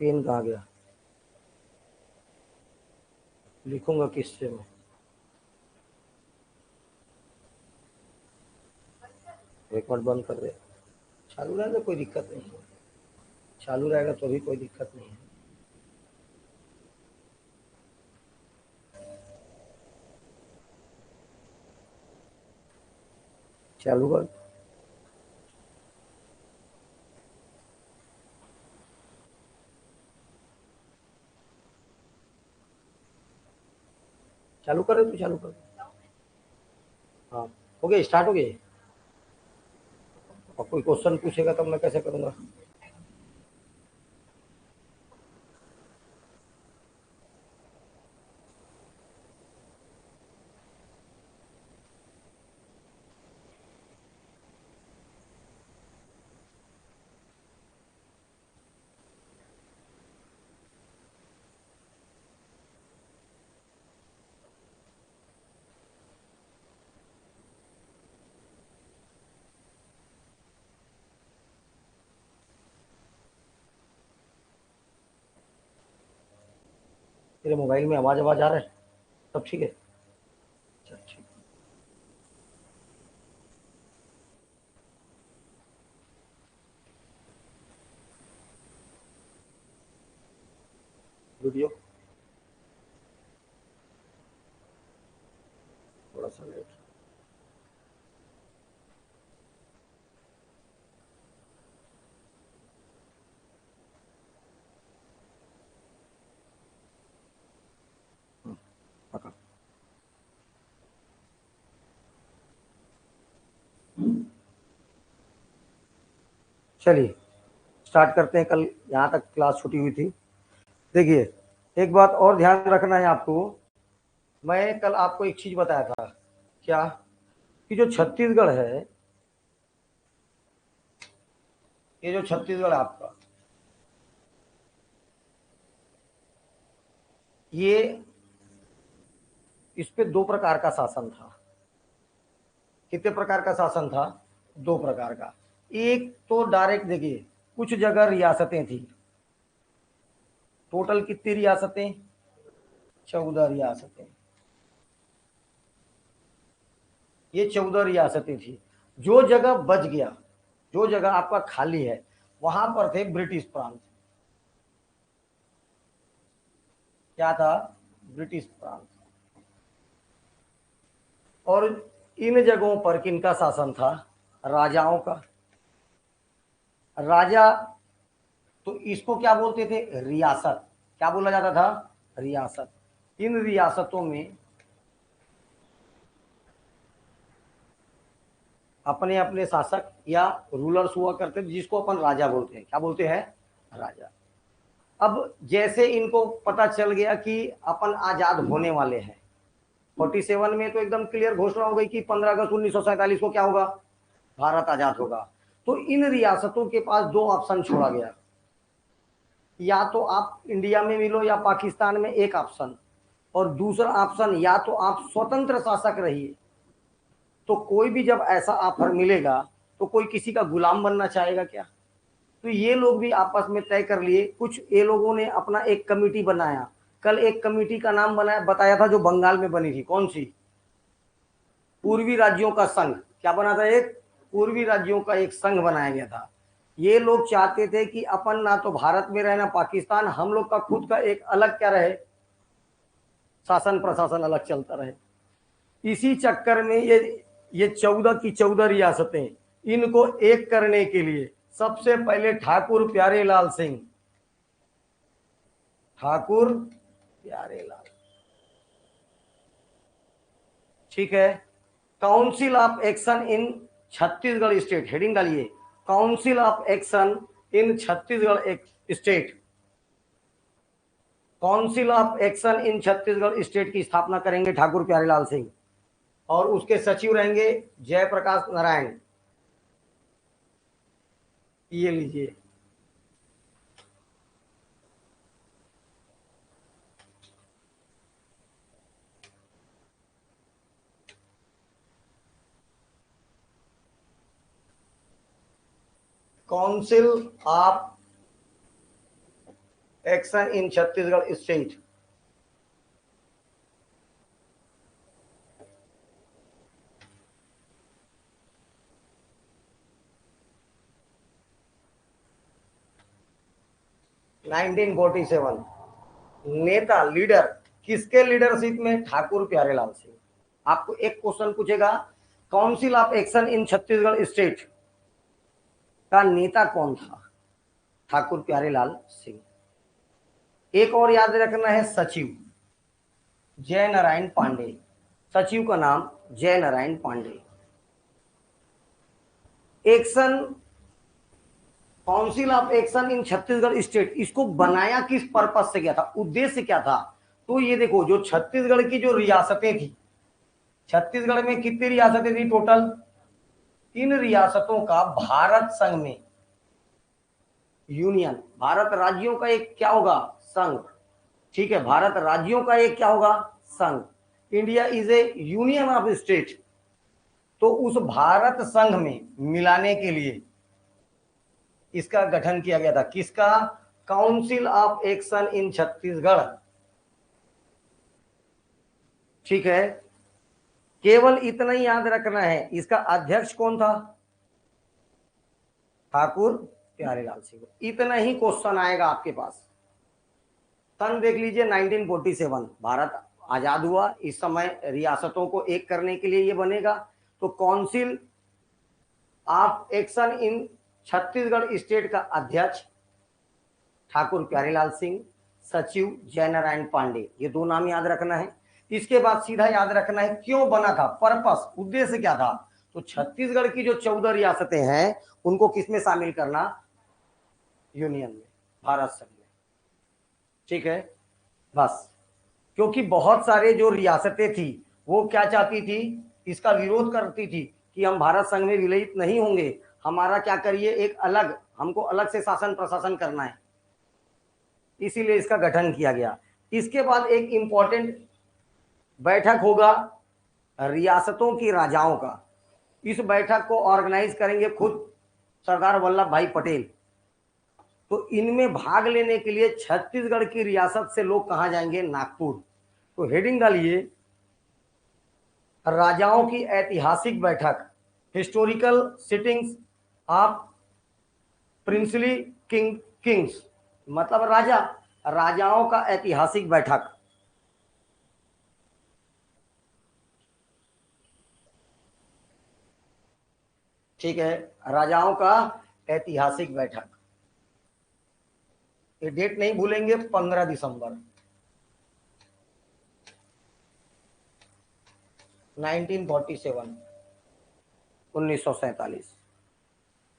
Pen कहाँ गया, लिखूंगा किससे मैं। रिकॉर्ड बंद कर दे, चालू रहेगा कोई दिक्कत नहीं है, चालू रहेगा तो भी कोई दिक्कत नहीं है। चालू कर, चालू करे तो चालू कर। हाँ, हो गया, स्टार्ट हो गया। और कोई क्वेश्चन पूछेगा तब मैं कैसे करूँगा। तेरे मोबाइल में आवाज़ आवाज़ आ रहा है, सब ठीक है। अच्छा ठीक। वीडियो थोड़ा सा लेट। पका। चलिए स्टार्ट करते हैं। कल यहाँ तक क्लास छुटी हुई थी। देखिए, एक बात और ध्यान रखना है आपको। मैं कल आपको एक चीज बताया था, क्या, कि जो छत्तीसगढ़ है, ये जो छत्तीसगढ़ है आपका, ये, इस पे दो प्रकार का शासन था। कितने प्रकार का शासन था? दो प्रकार का। एक तो डायरेक्ट, देखिए, कुछ जगह रियासतें थी। टोटल कितनी रियासतें? 14 रियासतें। ये 14 रियासतें थी। जो जगह बच गया, जो जगह आपका खाली है, वहां पर थे ब्रिटिश प्रांत। क्या था? ब्रिटिश प्रांत। और इन जगहों पर किनका शासन था? राजाओं का। राजा, तो इसको क्या बोलते थे? रियासत। क्या बोला जाता था? रियासत। इन रियासतों में अपने अपने शासक या रूलर्स हुआ करते थे, जिसको अपन राजा बोलते हैं। क्या बोलते हैं? राजा। अब जैसे इनको पता चल गया कि अपन आजाद होने वाले हैं, 47 में तो एकदम क्लियर घोषणा हो गई कि 15 अगस्त 1947 को क्या होगा? भारत आजाद होगा। तो इन रियासतों के पास दो ऑप्शन छोड़ा गया, या तो आप इंडिया में मिलो या पाकिस्तान में, एक ऑप्शन। और दूसरा ऑप्शन, या तो आप स्वतंत्र शासक रहिए। तो कोई भी जब ऐसा ऑफर मिलेगा तो कोई किसी का गुलाम बनना चाहेगा क्या? तो ये लोग भी आपस में तय कर लिए। कुछ ये लोगों ने अपना एक कमेटी बनाया। कल एक कमेटी का नाम बनाया, बताया था, जो बंगाल में बनी थी। कौन सी? पूर्वी राज्यों का संघ। क्या बना था? एक पूर्वी राज्यों का एक संघ बनाया गया था। ये लोग चाहते थे कि अपन ना तो भारत में रहे ना पाकिस्तान, हम लोग का खुद का एक अलग क्या रहे, शासन प्रशासन अलग चलता रहे। इसी चक्कर में ये 14 की 14 रियासतें, इनको एक करने के लिए सबसे पहले ठाकुर प्यारेलाल सिंह, ठाकुर प्यारेलाल, ठीक है, council of action in Chhattisgarh state, heading डालिए, council of action in Chhattisgarh state. Council of action in Chhattisgarh state की स्थापना करेंगे ठाकुर प्यारेलाल सिंह। और उसके सचिव रहेंगे जयप्रकाश नारायण। ये लीजिए, council of action in Chhattisgarh state. (1947) नेता, लीडर, किसके लीडरशिप में? ठाकुर प्यारेलाल सिंह। आपको एक क्वेश्चन पूछेगा, council of action in Chhattisgarh state का नेता कौन था? ठाकुर प्यारेलाल सिंह। एक और याद रखना है, सचिव जय नारायण पांडे। सचिव का नाम Jai Narayan Pandey. Action, council of action in Chhattisgarh state, इसको बनाया किस पर्पस से गया था, उद्देश्य क्या था? तो ये देखो, जो छत्तीसगढ़ की जो रियासतें थी, छत्तीसगढ़ में कितनी रियासतें थी टोटल? 3 रियासतों का भारत संघ में, यूनियन, भारत राज्यों का एक क्या होगा? संघ। ठीक है, भारत राज्यों का एक क्या होगा? संघ। India is A union of state. तो उस भारत संघ में मिलाने के लिए इसका गठन किया गया था। किसका? Council of action in Chhattisgarh. ठीक है, केवल इतना ही याद रखना है, इसका अध्यक्ष कौन था? ठाकुर प्यारेलाल सिंह। इतना ही क्वेश्चन आएगा आपके पास। सन देख लीजिए 1947, भारत आजाद हुआ। इस समय रियासतों को एक करने के लिए ये बनेगा। तो council of action in Chhattisgarh state का अध्यक्ष ठाकुर प्यारेलाल सिंह, सचिव जय नारायण पांडे। ये 2 नाम याद रखना है। इसके बाद सीधा याद रखना है क्यों बना था, पर्पस, उद्देश्य क्या था। तो छत्तीसगढ़ की जो 14 रियासतें हैं उनको किसमें शामिल करना? यूनियन में, भारत संघ में। ठीक है, बस। क्योंकि बहुत सारे जो रियासतें थी वो क्या चाहती थी, इसका विरोध करती थी कि हम भारत संघ में विलयित नहीं होंगे, हमारा क्या करिए, एक अलग, हमको अलग से शासन प्रशासन करना है। इसीलिए इसका गठन किया गया। इसके बाद एक इंपॉर्टेंट बैठक होगा रियासतों की राजाओं का। इस बैठक को ऑर्गेनाइज करेंगे खुद सरदार वल्लभ भाई पटेल। तो इनमें भाग लेने के लिए छत्तीसगढ़ की रियासत से लोग कहां जाएंगे? नागपुर। तो हेडिंग डालिए, राजाओं की ऐतिहासिक बैठक, historical sittings of princely Kings, मतलब राजा, राजाओं का ऐतिहासिक बैठक। ठीक है, राजाओं का ऐतिहासिक बैठक। ये डेट नहीं भूलेंगे, 15 दिसंबर 1947, 1947।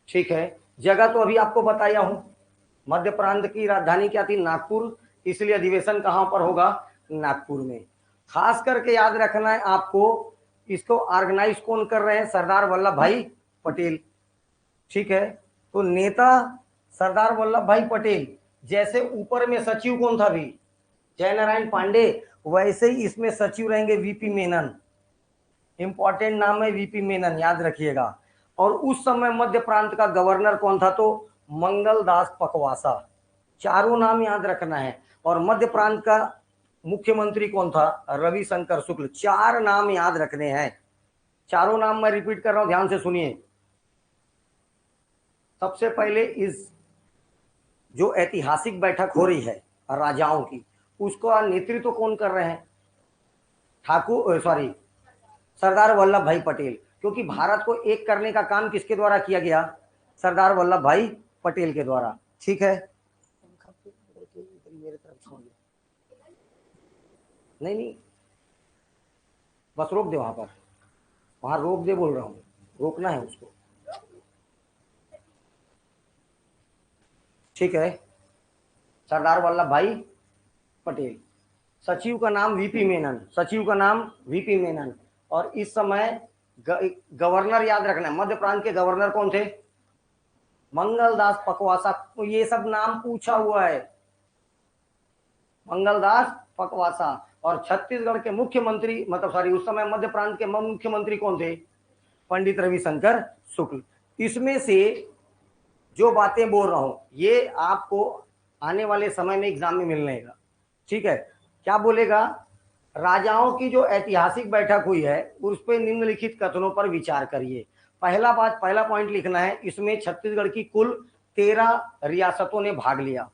ठीक है, जगह तो अभी आपको बताया हूं, मध्य प्रांत की राजधानी क्या थी? नागपुर। इसलिए अधिवेशन कहां पर होगा? नागपुर में। खास करके याद रखना है आपको, इसको ऑर्गेनाइज कौन कर रहे हैं? सरदार वल्लभ भाई पटेल। ठीक है, तो नेता सरदार वल्लभ भाई पटेल। जैसे ऊपर में सचिव कौन था भी? जय नारायण पांडे। वैसे ही इसमें सचिव रहेंगे वीपी मेनन। इंपॉर्टेंट नाम है वीपी मेनन, याद रखिएगा। और उस समय मध्य प्रांत का गवर्नर कौन था? तो मंगल दास पकवासा। चारों नाम याद रखना है। और मध्य प्रांत का मुख्यमंत्री कौन था? रविशंकर शुक्ल। 4 नाम याद रखने हैं। चारों नाम मैं रिपीट कर रहा हूं, ध्यान से सुनिए। सबसे पहले इस जो ऐतिहासिक बैठक हो रही है राजाओं की, उसका नेतृत्व कौन कर रहे हैं? सरदार वल्लभ भाई पटेल। क्योंकि भारत को एक करने का काम किसके द्वारा किया गया? सरदार वल्लभ भाई पटेल के द्वारा। ठीक है, मेरे तरफ छोड़ दो, नहीं नहीं, बस रोक दे, वहां रोक दे, बोल रहा हूं, रोकना है उसको। ठीक है, सरदार वल्लभ भाई पटेल। सचिव का नाम वीपी मेनन, सचिव का नाम वीपी मेनन। और इस समय गवर्नर याद रखना है, मध्य प्रांत के गवर्नर कौन थे? मंगलदास पकवासा। तो ये सब नाम पूछा हुआ है, मंगलदास पकवासा। और छत्तीसगढ़ के मुख्यमंत्री, मतलब उस समय मध्य प्रांत के मुख्यमंत्री कौन थे? पंडित रविशंकर शुक्ल। इसमें से जो बातें बोल रहा हूं ये आपको आने वाले समय में एग्जाम में मिलने का। ठीक है, क्या बोलेगा, राजाओं की जो ऐतिहासिक बैठक हुई है उस पर निम्नलिखित कथनों पर विचार करिए। पहला पॉइंट लिखना है, इसमें छत्तीसगढ़ की कुल 13 रियासतों ने भाग लिया।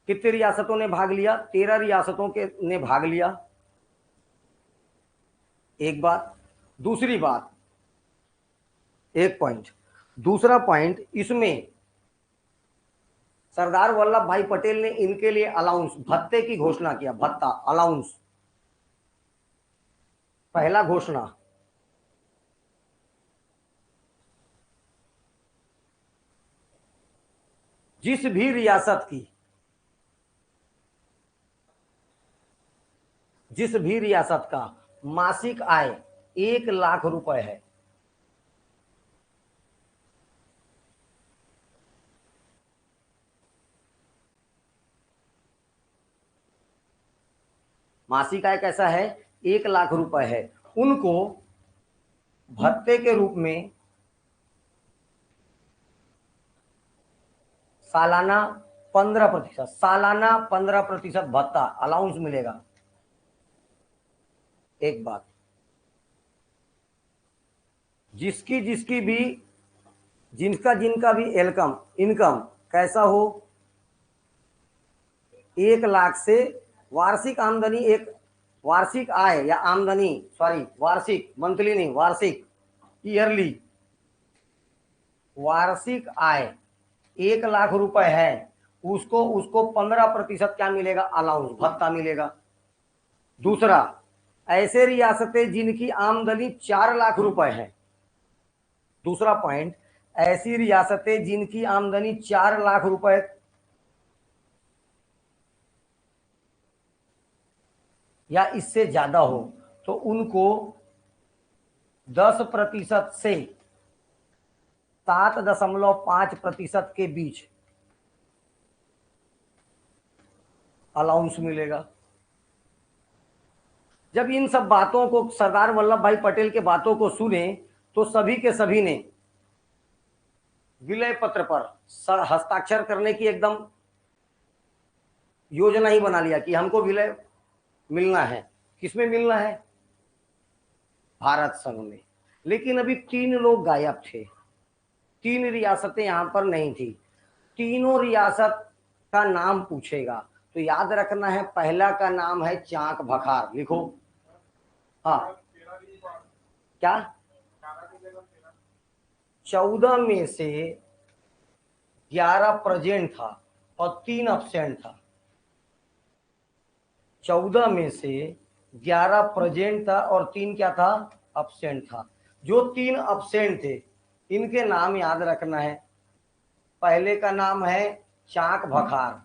कितनी रियासतों ने भाग लिया? 13 रियासतों के ने भाग लिया, एक बात। दूसरी बात, एक पॉइंट। दूसरा पॉइंट, इसमें सरदार वल्लभ भाई पटेल ने इनके लिए अलाउंस, भत्ते की घोषणा किया, भत्ता, अलाउंस, पहला घोषणा। जिस भी रियासत का मासिक आय 1 लाख रुपए है, मासिक आय कैसा है, 1 लाख रुपए है, उनको भत्ते के रूप में सालाना 15% भत्ता, अलाउंस मिलेगा। एक बात, जिनका भी इनकम कैसा हो, 1 लाख से वार्षिक आमदनी, एक वार्षिक आय या आमदनी, सॉरी वार्षिक, मंथली नहीं, वार्षिक, ईयरली, वार्षिक आय 1 लाख रुपए है, उसको 15% क्या मिलेगा, अलाउंस, भत्ता मिलेगा। दूसरा, ऐसे रियासतें जिनकी आमदनी 4 लाख रुपए है, दूसरा पॉइंट, ऐसी रियासतें जिनकी आमदनी 4 लाख रुपए या इससे ज्यादा हो तो उनको 10% से 7.5% के बीच अलाउंस मिलेगा। जब इन सब बातों को, सरदार वल्लभ भाई पटेल के बातों को सुने तो सभी के सभी ने विलय पत्र पर हस्ताक्षर करने की एकदम योजना ही बना लिया कि हमको विलय मिलना है। किसमें मिलना है? भारत संघ में। लेकिन अभी 3 लोग गायब थे, 3 रियासतें यहां पर नहीं थी। तीनों रियासत का नाम पूछेगा तो याद रखना है, पहला का नाम है चाक भखार, लिखो। हाँ, क्या 14 में से 11 प्रेजेंट था और 3 अब्सेंट था। 14 में से 11 प्रेजेंट था और 3 क्या था? अब्सेंट था। जो 3 अब्सेंट थे इनके नाम याद रखना है। पहले का नाम है चाक भखार,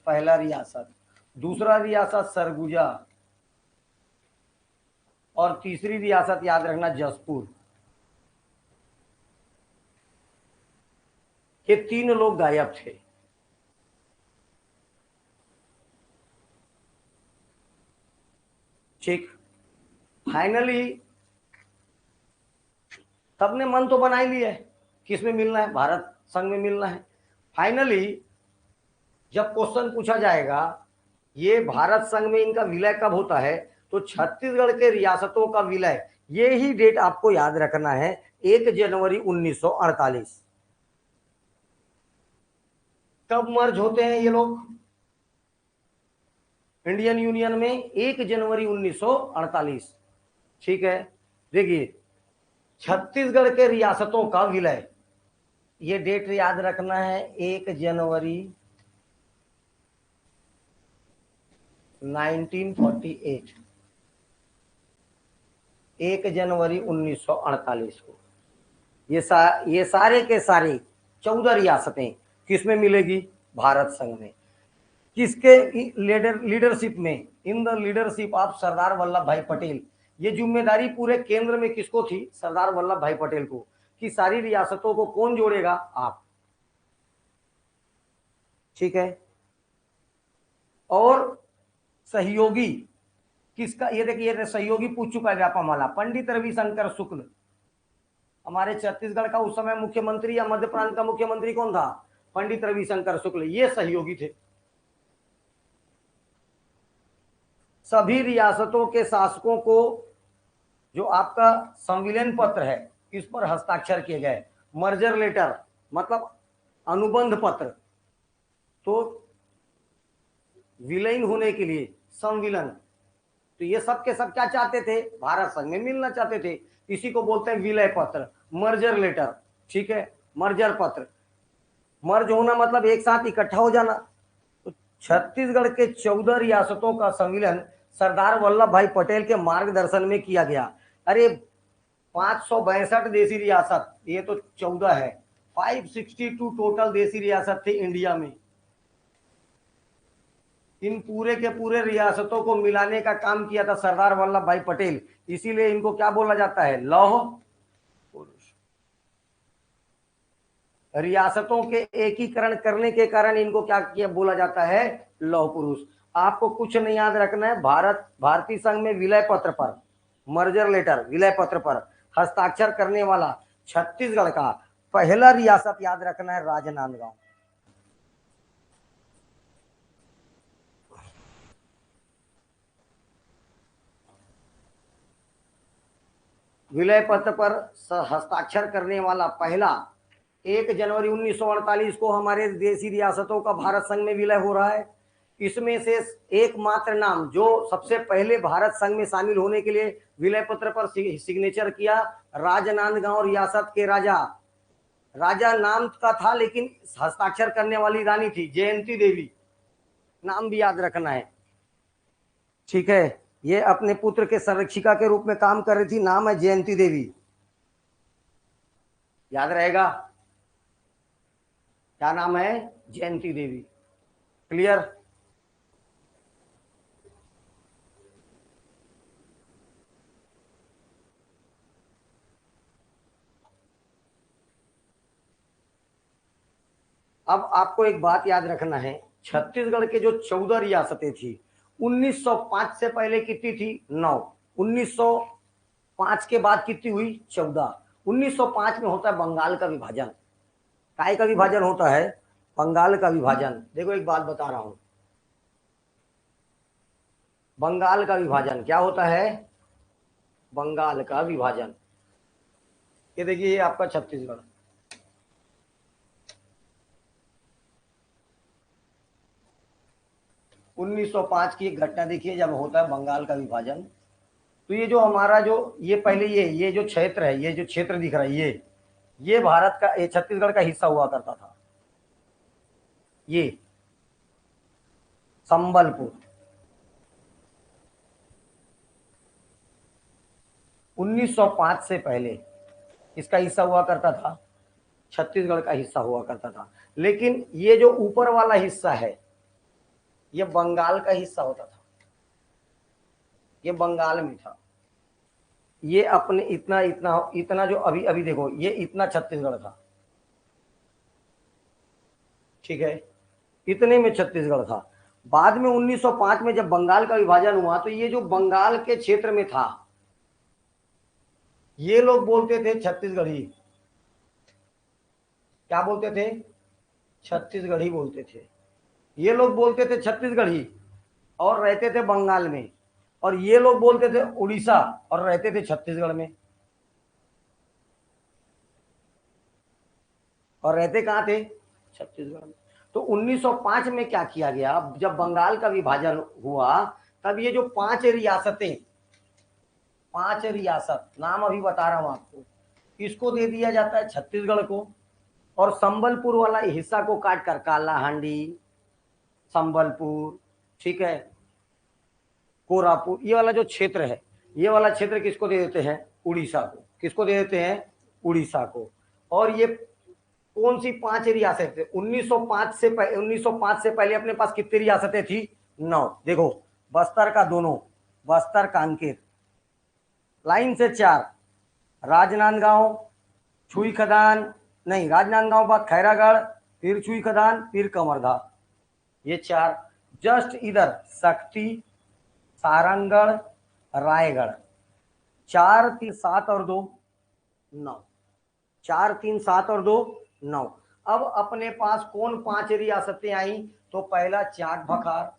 पहला रियासत। दूसरा रियासत सरगुजा और तीसरी रियासत याद रखना जसपुर। ये 3 लोग गायब थे। ठीक, फाइनली सबने मन तो बना ही लिया है, किसमें मिलना है? भारत संघ में मिलना है। फाइनली जब क्वेश्चन पूछा जाएगा ये भारत संघ में इनका विलय कब होता है, तो छत्तीसगढ़ के रियासतों का विलय, ये ही डेट आपको याद रखना है, 1 जनवरी 1948। कब मर्ज होते हैं ये लोग इंडियन यूनियन में? 1 जनवरी 1948। ठीक है, देखिए छत्तीसगढ़ के रियासतों का विलय, ये डेट याद रखना है, 1 जनवरी 1948, 1 जनवरी 1948 को ये सारे के सारे 14 रियासतें किसमें मिलेगी? भारत संघ में। किसके लीडरशिप में? In the leadership of Sardar Vallabh भाई पटेल। ये जिम्मेदारी पूरे केंद्र में किसको थी? सरदार वल्लभ भाई पटेल को। कि सारी रियासतों को कौन जोड़ेगा? आप। ठीक है, और सहयोगी किसका? ये देखिए सहयोगी पूछ चुका है व्यापा माला, पंडित रविशंकर शुक्ल। हमारे छत्तीसगढ़ का उस समय मुख्यमंत्री या मध्य प्रांत का मुख्यमंत्री कौन था? पंडित रविशंकर शुक्ल, ये सहयोगी थे। सभी रियासतों के शासकों को जो आपका संविलियन पत्र है इस पर हस्ताक्षर किए गए। मर्जर लेटर मतलब अनुबंध पत्र, तो विलीन होने के लिए संविलन, तो ये सब के सब क्या चाहते थे? भारत संघ में मिलना चाहते थे। इसी को बोलते हैं विलय पत्र, मर्जर लेटर। ठीक है, मर्जर पत्र, मर्ज होना मतलब एक साथ इकट्ठा हो जाना। तो छत्तीसगढ़ के 14 रियासतों का संविलियन सरदार वल्लभ भाई पटेल के मार्गदर्शन में किया गया। अरे 562 देसी रियासत, ये तो 14 है, 562 टोटल देसी रियासत थे इंडिया में। इन पूरे के पूरे रियासतों को मिलाने का काम किया था सरदार वल्लभ भाई पटेल, इसीलिए इनको क्या बोला जाता है? लौह पुरुष। रियासतों के एकीकरण करने के कारण इनको क्या किया बोला जाता है? लौह पुरुष। आपको कुछ नहीं याद रखना है, भारतीय संघ में विलय पत्र पर, मर्जर लेटर विलय पत्र पर हस्ताक्षर करने वाला छत्तीसगढ़ का पहला रियासत याद रखना है राजनांदगांव। विलय पत्र पर हस्ताक्षर करने वाला पहला 1 जनवरी 1948 को हमारे देसी रियासतों का भारत संघ में विलय हो रहा है। इसमें से एकमात्र नाम जो सबसे पहले भारत संघ में शामिल होने के लिए विलय पत्र पर सिग्नेचर किया, राजनांदगांव रियासत के राजा नाम का था, लेकिन हस्ताक्षर करने वाली रानी थी जयंती देवी, नाम भी याद रखना है। ठीक है, ये अपने पुत्र के संरक्षिका के रूप में काम कर रही थी, नाम है जयंती देवी, याद रहेगा क्या नाम है? जयंती देवी। क्लियर? अब आपको एक बात याद रखना है, छत्तीसगढ़ के जो 14 रियासतें थी 1905 से पहले कितनी थी? 9। 1905 के बाद कितनी हुई? 14। 1905 में होता है बंगाल का विभाजन। काय का विभाजन होता है? बंगाल का विभाजन। देखो एक बात बता रहा हूं, बंगाल का विभाजन क्या होता है? बंगाल का विभाजन। ये देखिए, ये आपका छत्तीसगढ़, 1905 की एक घटना देखिए, जब होता है बंगाल का विभाजन, तो ये जो हमारा जो ये पहले ये जो क्षेत्र है, ये जो क्षेत्र दिख रहा है, ये भारत का, ये छत्तीसगढ़ का हिस्सा हुआ करता था। ये संबलपुर 1905 से पहले इसका हिस्सा हुआ करता था, छत्तीसगढ़ का हिस्सा हुआ करता था। लेकिन ये जो ऊपर वाला हिस्सा है ये बंगाल का हिस्सा होता था, ये बंगाल में था। ये अपने इतना इतना इतना जो अभी अभी देखो, ये इतना छत्तीसगढ़ था। ठीक है, इतने में छत्तीसगढ़ था। बाद में 1905 में जब बंगाल का विभाजन हुआ तो ये जो बंगाल के क्षेत्र में था, ये लोग बोलते थे छत्तीसगढ़ी। क्या बोलते थे? छत्तीसगढ़ी बोलते थे। ये लोग बोलते थे छत्तीसगढ़ी और रहते थे बंगाल में, और ये लोग बोलते थे उड़ीसा और रहते थे छत्तीसगढ़ में। और रहते कहाँ थे? छत्तीसगढ़ में। तो 1905 में क्या किया गया, जब बंगाल का विभाजन हुआ तब ये जो 5 रियासतें, 5 रियासत नाम अभी बता रहा हूं आपको, इसको दे दिया जाता है छत्तीसगढ़ को, और संबलपुर वाला हिस्सा को काट कर कालाहांडी, संबलपुर, ठीक है, कोरापुर, ये वाला जो क्षेत्र है, ये वाला क्षेत्र किसको दे देते हैं? उड़ीसा को। किसको दे देते हैं? उड़ीसा को। और ये कौन सी 5 रियासतें? 1905 से पहले अपने पास कितनी रियासतें थी? 9। देखो, बस्तर का दोनों, बस्तर कांकेर, लाइन से 4, राजनांदगांव, छुई खदान, नहीं राजनांदगांव बाद खैरागढ़, फिर छुई खदान, फिर कमरधा, ये 4। जस्ट इधर शक्ति, सारंगढ़, रायगढ़, 4 3 7 और 2 9। 4 3 7 और 2 9। अब अपने पास कौन 5 रियासतें आई? तो पहला चाक बखार,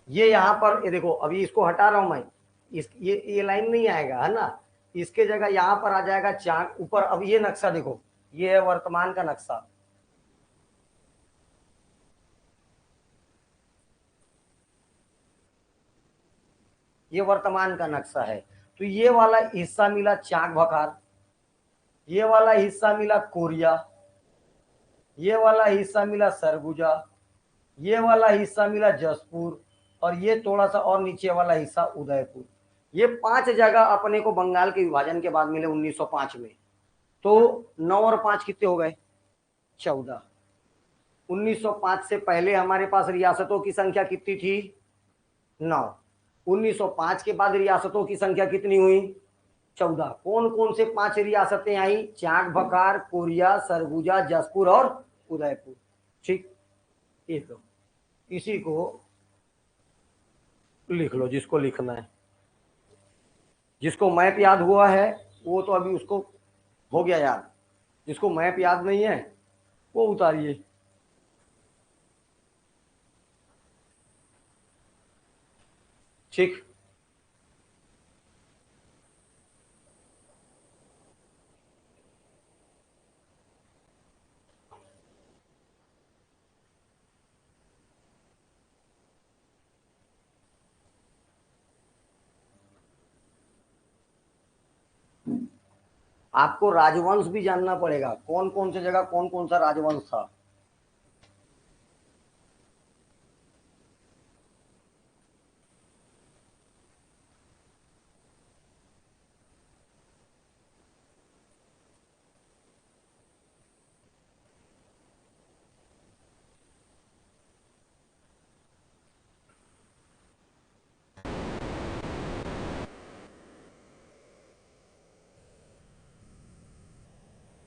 ये यहां पर, ये देखो अभी इसको हटा रहा हूं मैं, ये लाइन नहीं आएगा है ना, इसके जगह यहां पर आ जाएगा चाक ऊपर। अब ये नक्शा देखो, ये है वर्तमान का नक्शा, ये वर्तमान का नक्शा है। तो ये वाला हिस्सा मिला चाक बखार, ये वाला हिस्सा मिला कोरिया, ये वाला हिस्सा मिला सरगुजा, ये वाला हिस्सा मिला जसपुर, और ये थोड़ा सा और नीचे वाला हिस्सा उदयपुर। ये 5 जगह अपने को बंगाल के विभाजन के बाद मिले 1905 में। तो 9 और 5 कितने हो गए? 14। 1905 से पहले हमारे पास रियासतों की संख्या कितनी थी? 9। 1905 के बाद रियासतों की संख्या कितनी हुई? 14। कौन कौन से 5 रियासतें आई? चाक बकार, कोरिया, सरगुजा, जसपुर और उदयपुर। ठीक, ये लो, इसी को लिख लो जिसको लिखना है। जिसको मैप याद हुआ है वो तो अभी उसको हो गया याद, जिसको मैप याद नहीं है वो उतारिए। ठीक, आपको राजवंश भी जानना पड़ेगा, कौन कौन सी जगह कौन कौन सा राजवंश था।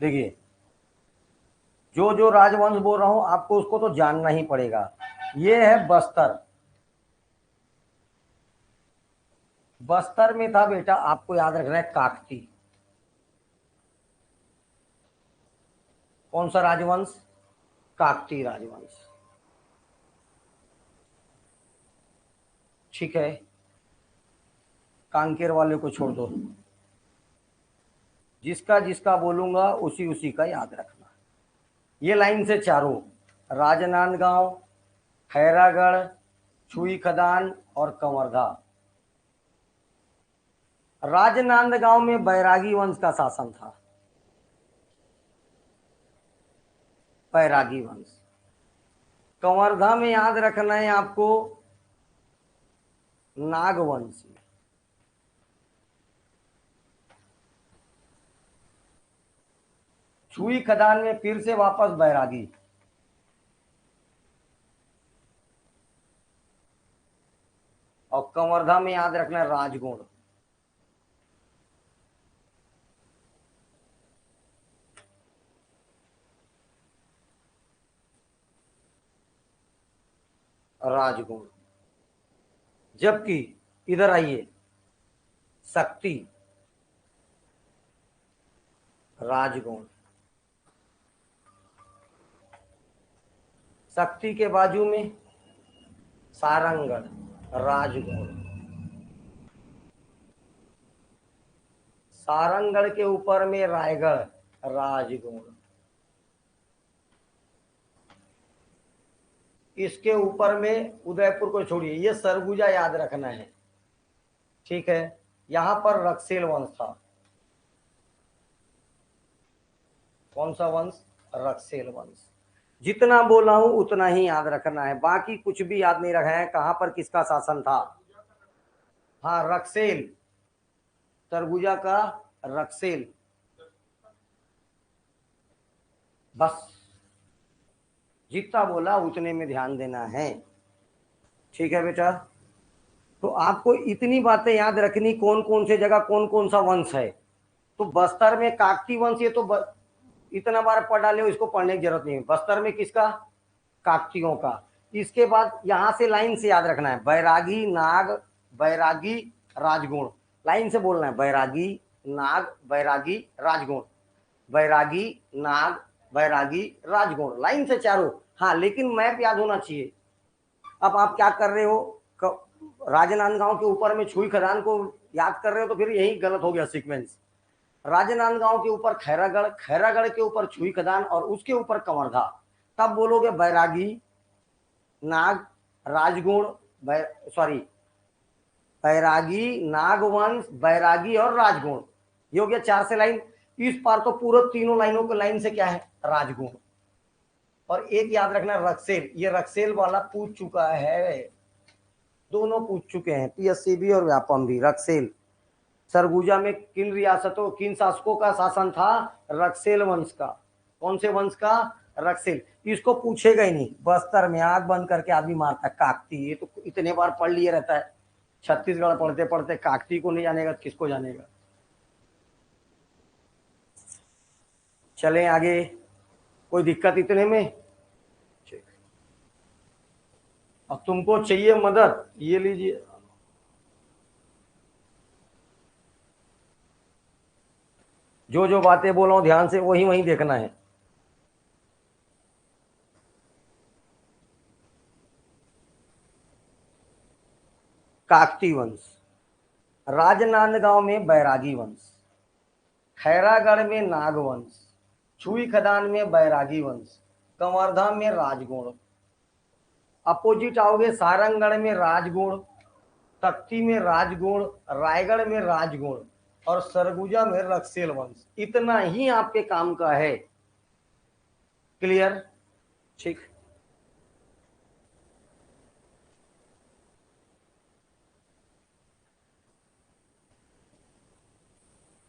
देखिए, जो जो राजवंश बोल रहा हूं आपको उसको तो जानना ही पड़ेगा। ये है बस्तर, बस्तर में था बेटा, आपको याद रखना है काकती। कौन सा राजवंश? काकती राजवंश। ठीक है, कांकेर वाले को छोड़ दो, जिसका जिसका बोलूंगा उसी उसी का याद रखना। ये लाइन से चारों, राजनांदगांव, खैरागढ़, छुई खदान और कंवरधा। राजनांदगांव में बैरागी वंश का शासन था, बैरागी वंश। कंवरधा में याद रखना है आपको नागवंशी। छुई खदान में फिर से वापस बैरागी। और कंवरधा में याद रखना है राजगुण। राजगुण। जबकि इधर आइए, शक्ति, राजगुण। शक्ति के बाजू में सारंगढ़, राजगुण। सारंगढ़ के ऊपर में रायगढ़, राजगुण। इसके ऊपर में उदयपुर को छोड़िए, ये सरगुजा याद रखना है। ठीक है, यहां पर रक्सेल वंश था। कौन सा वंश? रक्सेल वंश। जितना बोला हूं उतना ही याद रखना है, बाकी कुछ भी याद नहीं रखना है। कहां पर किसका शासन था? हाँ, रक्सेल, सरगुजा का रक्सेल। बस जितना बोला उतने में ध्यान देना है। ठीक है बेटा, तो आपको इतनी बातें याद रखनी, कौन कौन से जगह कौन कौन सा वंश है। तो बस्तर में काकती वंश, ये तो इतना बार पढ़ डाले, इसको पढ़ने की जरूरत नहीं है। बस्तर में किसका? काकतियों का। इसके बाद यहां से लाइन से याद रखना है, बैरागी, नाग, बैरागी, राजगुण। लाइन से बोलना है, बैरागी नाग बैरागी राजगुण, बैरागी नाग बैरागी राजगुण, लाइन से चारों। हाँ, लेकिन मैप याद होना चाहिए। अब आप क्या कर रहे हो, राजनांदगांव के ऊपर में छुई खदान को याद कर रहे हो तो फिर यही गलत हो गया सीक्वेंस। राजनांदगांव के ऊपर खैरागढ़, खैरागढ़ के ऊपर छुई खदान और उसके ऊपर कंवरधा, तब बोलोगे बैरागी नाग राजगुण, सॉरी बैरागी नागवंश बैरागी और राजगुण, ये हो गया 4 से लाइन। इस पार तो पूरा तीनों लाइनों के लाइन से क्या है, राजगुण। और एक याद रखना रक्सेल, ये रक्सेल वाला पूछ चुका है, दोनों पूछ चुके हैं, पीएससी भी और व्यापम भी। रक्सेल, सरगुजा में किन रियासतों किन शासकों का शासन था, रक्सेल वंश का। कौन से वंश का, रक्सेल। इसको पूछेगा ही नहीं, बस्तर में आग बंद करके आदमी मारता है, काकती, ये तो इतने बार पढ़ लिए रहता है। छत्तीसगढ़ पढ़ते पढ़ते काकती को नहीं जानेगा, किसको जानेगा। चलें आगे, कोई दिक्कत इतने में। अब तुमको चाहिए मदद, ये लीजिए, जो जो बातें बोल रहा हूं ध्यान से वही वही देखना है। काकती वंश, राजनांदगांव में बैरागी वंश, खैरागढ़ में नागवंश, छुई खदान में बैरागी वंश, कंवर्धा में राजगुण। अपोजिट आओगे, सारंगगढ़ में राजगुण, तख्ती में राजगुण, रायगढ़ में राजगुण और सरगुजा में रक्सेल वंश। इतना ही आपके काम का है। क्लियर, ठीक।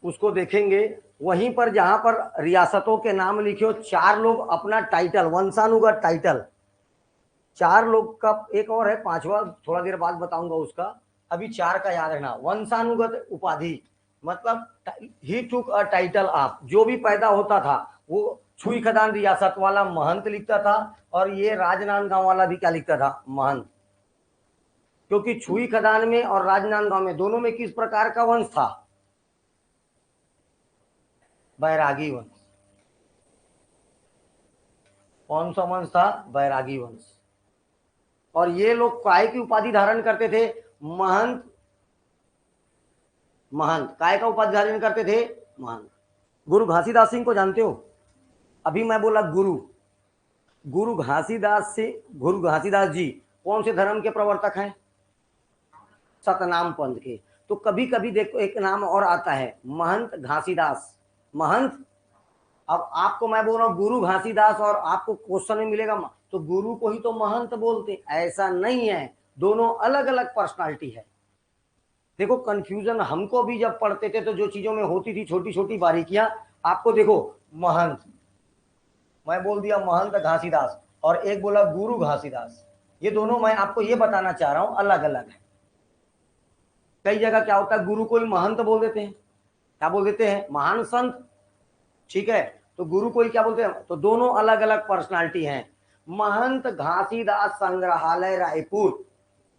उसको देखेंगे वहीं पर जहां पर रियासतों के नाम लिखे हो, 4 लोग अपना टाइटल, वंशानुगत टाइटल, 4 लोग का, एक और है 5वां थोड़ा देर बाद बताऊंगा उसका, अभी 4 का याद रखना। वंशानुगत उपाधि मतलब ही टुक अ टाइटल ऑफ, जो भी पैदा होता था वो छुई खदान रियासत वाला महंत लिखता था, और ये राजनांदगांव वाला भी क्या लिखता था, महंत। क्योंकि छुई खदान में और राजनांदगांव में दोनों में किस प्रकार का वंश था, बैरागी वंश। कौन सा वंश था, बैरागी वंश। और ये लोग काय की उपाधि धारण करते थे, महंत। महंत काय का उपाधि धारण करते थे, महंत। गुरु घासीदास सिंह को जानते हो, अभी मैं बोला गुरु, गुरु घासीदास से, गुरु घासीदास जी कौन से धर्म के प्रवर्तक हैं, सतनाम पंथ के। तो कभी कभी देखो एक नाम और आता है, महंत घासीदास, महंत। अब आपको मैं बोल रहा हूँ गुरु घासीदास और आपको क्वेश्चन में मिलेगा तो गुरु को ही तो महंत बोलते, ऐसा नहीं है, दोनों अलग अलग पर्सनालिटी है। देखो कंफ्यूजन हमको भी जब पढ़ते थे तो जो चीजों में होती थी छोटी छोटी बारीकियां, आपको देखो महंत, मैं बोल दिया महंत घासीदास और एक बोला गुरु घासीदास, ये दोनों मैं आपको ये बताना चाह रहा हूं अलग अलग है। कई जगह क्या होता है गुरु को ही महंत बोल देते हैं, क्या बोल देते हैं, महान संत, ठीक है। तो गुरु को ही क्या बोलते हैं, तो दोनों अलग अलग पर्सनालिटी हैं। महंत घासीदास संग्रहालय रायपुर,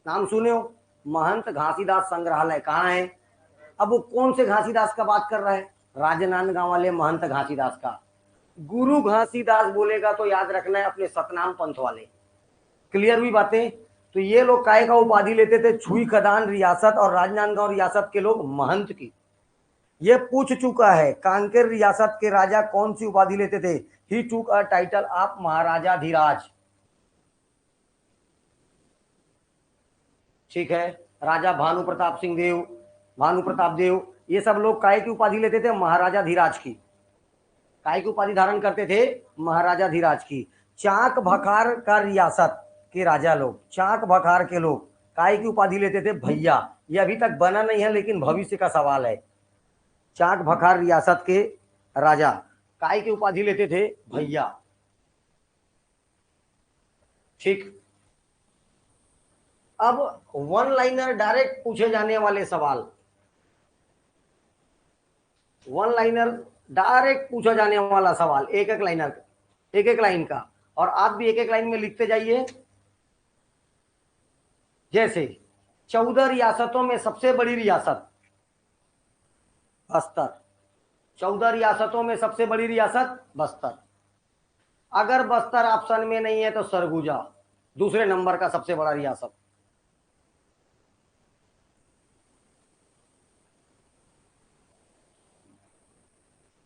नाम सुने हो, महंत घासीदास संग्रहालय कहाँ है। अब वो कौन से घासीदास का बात कर रहा है, राजनांदगांव वाले महंत घासीदास का। गुरु घासीदास बोलेगा तो याद रखना है अपने सतनाम पंथ वाले। क्लियर हुई बातें। तो ये लोग काय का उपाधि लेते थे, छुई खदान रियासत और राजनांदगांव रियासत के लोग महंत की। ये पूछ चुका है, कांकेर रियासत के राजा कौन सी उपाधि लेते थे, ही टूक अ टाइटल ऑफ महाराजा धीराज, ठीक है। राजा भानु प्रताप सिंह देव, भानु प्रताप देव, ये सब लोग काय की उपाधि लेते थे, महाराजा धीराज की। काय की उपाधि धारण करते थे, महाराजा धीराज की। चाक भखार का रियासत के राजा लोग, चाक भखार के लोग काय की उपाधि लेते थे, भैया। ये अभी तक बना नहीं है लेकिन भविष्य का सवाल है। चाक भखार रियासत के राजा काय की उपाधि लेते थे, भैया, ठीक। अब वन लाइनर डायरेक्ट पूछे जाने वाले सवाल, वन लाइनर डायरेक्ट पूछा जाने वाला सवाल, एक एक लाइनर, एक एक लाइन का, और आप भी एक एक लाइन में लिखते जाइए। जैसे 14 रियासतों में सबसे बड़ी रियासत, बस्तर। 14 रियासतों में सबसे बड़ी रियासत बस्तर। अगर बस्तर ऑप्शन में नहीं है तो सरगुजा दूसरे नंबर का सबसे बड़ा रियासत।